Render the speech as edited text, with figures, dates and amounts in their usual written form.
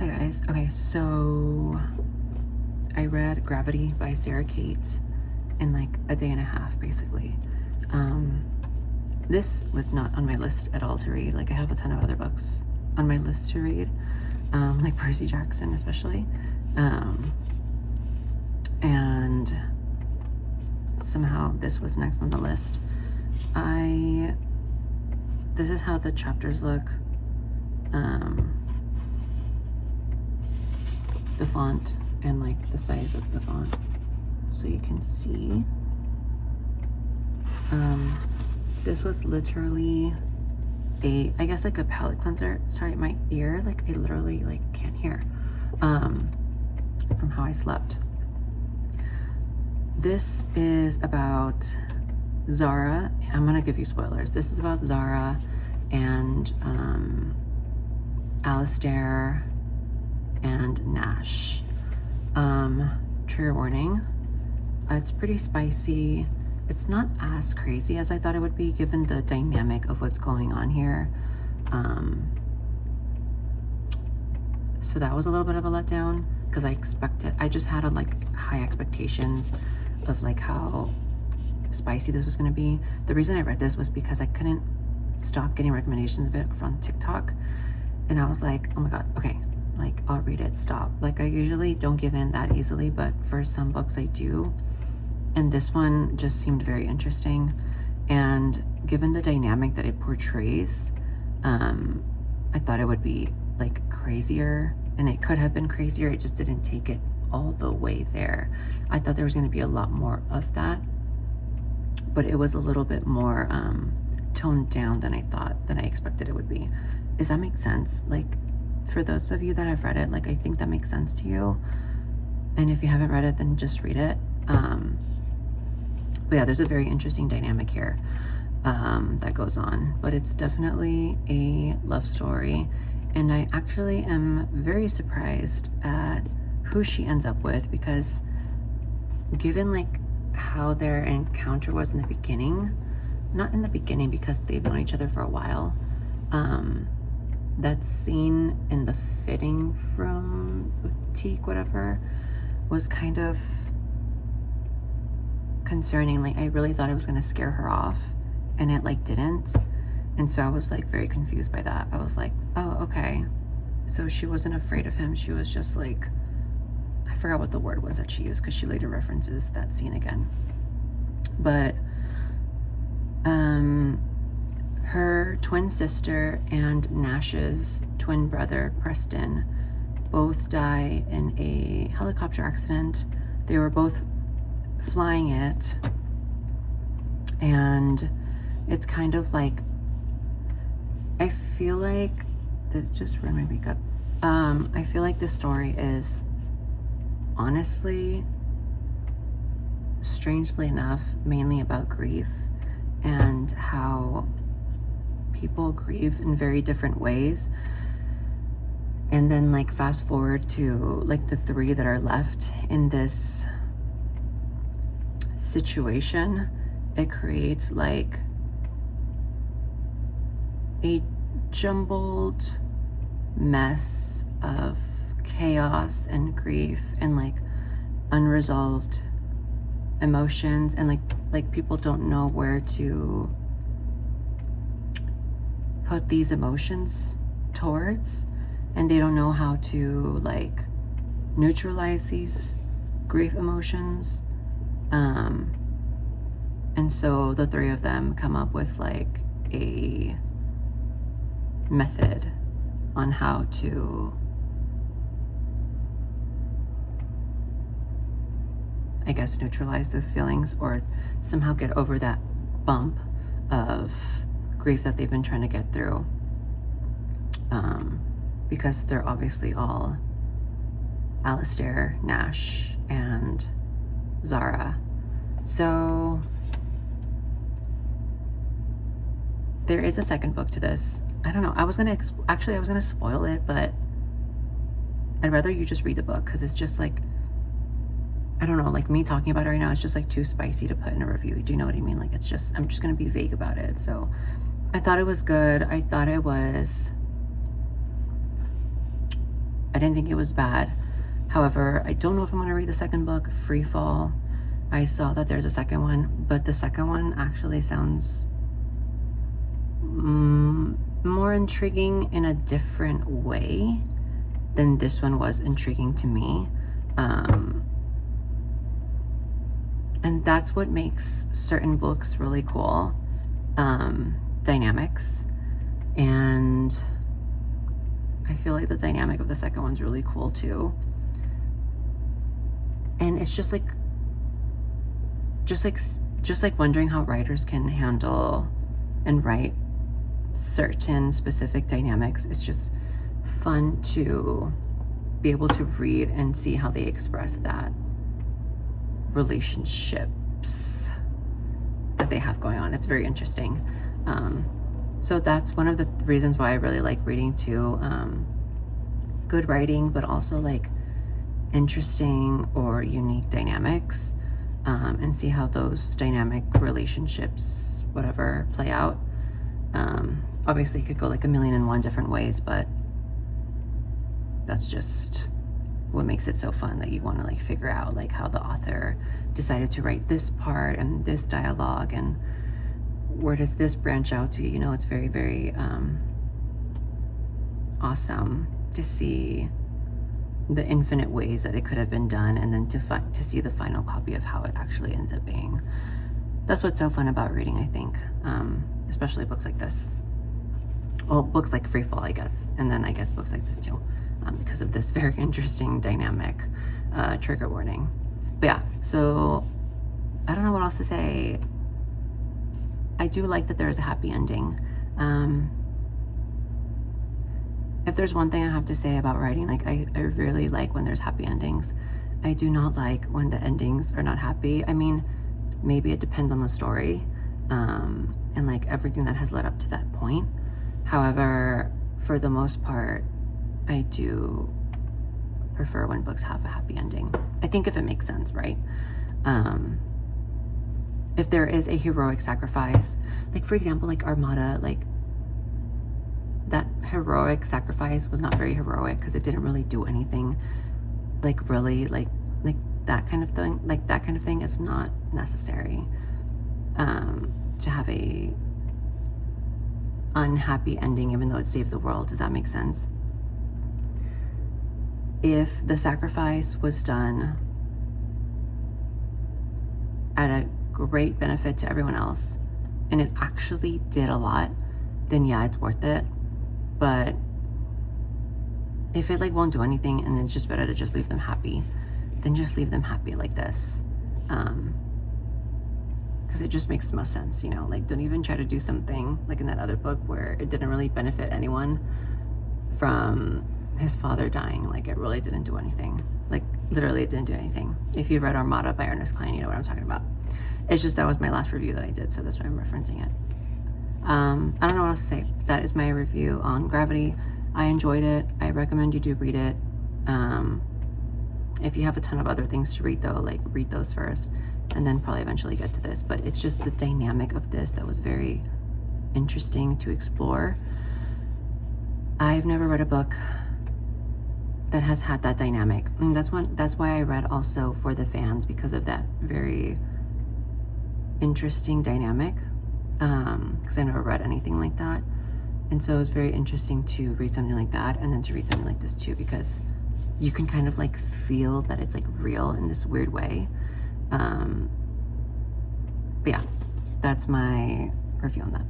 Hi guys. Okay, so I read Gravity by Sara Cate in like a day and a half, basically. This was not on my list at all to read. Like I have a ton of other books on my list to read, like Percy Jackson especially. And somehow this was next on the list. This is how the chapters look. The font and like the size of the font, so you can see. This was literally I guess like a palate cleanser. Sorry, my ear, like I literally like can't hear from how I slept. This is about Zara. I'm gonna give you spoilers. This is about Zara and Alistair and Nash. Trigger warning. It's pretty spicy. It's not as crazy as I thought it would be given the dynamic of what's going on here. So that was a little bit of a letdown because I just had like high expectations of like how spicy this was going to be. The reason I read this was because I couldn't stop getting recommendations of it from TikTok, and I was like, oh my god, okay, like I'll read it, stop. Like I usually don't give in that easily, but for some books I do, and this one just seemed very interesting. And given the dynamic that it portrays, I thought it would be like crazier, and it could have been crazier. It just didn't take it all the way there. I thought there was going to be a lot more of that, but it was a little bit more toned down than I expected it would be. Does that make sense? Like for those of you that have read it, like I think that makes sense to you. And if you haven't read it, then just read it. But yeah, there's a very interesting dynamic here that goes on, but it's definitely a love story. And I actually am very surprised at who she ends up with, because given like how their encounter was in the beginning, not in the beginning because they've known each other for a while, that scene in the fitting room boutique, whatever, was kind of concerning. Like I really thought it was gonna scare her off, and it like didn't. And so I was like very confused by that. I was like, oh, okay. So she wasn't afraid of him. She was just like, I forgot what the word was that she used because she later references that scene again. But her twin sister and Nash's twin brother, Preston, both die in a helicopter accident. They were both flying it, and it's kind of like, I feel like that just ruined my makeup. I feel like this story is honestly, strangely enough, mainly about grief and how people grieve in very different ways. And then like fast forward to like the three that are left in this situation, it creates like a jumbled mess of chaos and grief and like unresolved emotions, and like people don't know where to put these emotions towards, and they don't know how to like neutralize these grief emotions. And so the three of them come up with like a method on how to, I guess, neutralize those feelings or somehow get over that bump of grief that they've been trying to get through, because they're obviously all Alistair, Nash, and Zara. So there is a second book to this. I don't know. I was gonna spoil it, but I'd rather you just read the book, because it's just like, I don't know, like me talking about it right now, it's just like too spicy to put in a review. Do you know what I mean? Like it's just, I'm just gonna be vague about it. So I thought it was good. I thought it was a didn't think it was bad. However, I don't know if I'm gonna read the second book, Free Fall. I saw that there's a second one, but the second one actually sounds more intriguing in a different way than this one was intriguing to me. And that's what makes certain books really cool. Dynamics. And I feel like the dynamic of the second one's really cool too. And it's just like wondering how writers can handle and write certain specific dynamics. It's just fun to be able to read and see how they express that relationships that they have going on. It's very interesting. So that's one of the reasons why I really like reading too. Good writing, but also like interesting or unique dynamics, and see how those dynamic relationships, whatever, play out. Obviously it could go like a million and one different ways, but that's just what makes it so fun, that you want to like figure out like how the author decided to write this part and this dialogue, and where does this branch out to. You know, it's very, very awesome to see the infinite ways that it could have been done, and then to see the final copy of how it actually ends up being. That's what's so fun about reading, I think, especially books like this. Well, books like Free Fall, I guess, and then I guess books like this too, because of this very interesting dynamic. Trigger warning. But yeah, so I don't know what else to say. I do like that there's a happy ending. If there's one thing I have to say about writing, like I really like when there's happy endings. I do not like when the endings are not happy. I mean, maybe it depends on the story, and like everything that has led up to that point. However, for the most part, I do prefer when books have a happy ending. I think if it makes sense, right? If there is a heroic sacrifice, like for example, like Armada, like that heroic sacrifice was not very heroic because it didn't really do anything. Like really, like that kind of thing. Like that kind of thing is not necessary to have a unhappy ending, even though it saved the world. Does that make sense? If the sacrifice was done at a great benefit to everyone else and it actually did a lot, then yeah, it's worth it. But if it like won't do anything and it's just better to just leave them happy, then just leave them happy like this, because it just makes the most sense, you know. Like, don't even try to do something like in that other book where it didn't really benefit anyone from his father dying. Like, it really didn't do anything. Like, literally, it didn't do anything. If you read Armada by Ernest Cline, you know what I'm talking about. It's just that was my last review that I did, so that's why I'm referencing it. I don't know what else to say. That is my review on Gravity. I enjoyed it. I recommend you do read it. If you have a ton of other things to read, though, like, read those first and then probably eventually get to this. But it's just the dynamic of this that was very interesting to explore. I've never read a book that has had that dynamic. And that's why I read also For the Fans, because of that very interesting dynamic. Because I never read anything like that. And so it was very interesting to read something like that, and then to read something like this too, because you can kind of like feel that it's like real in this weird way. But yeah, that's my review on that.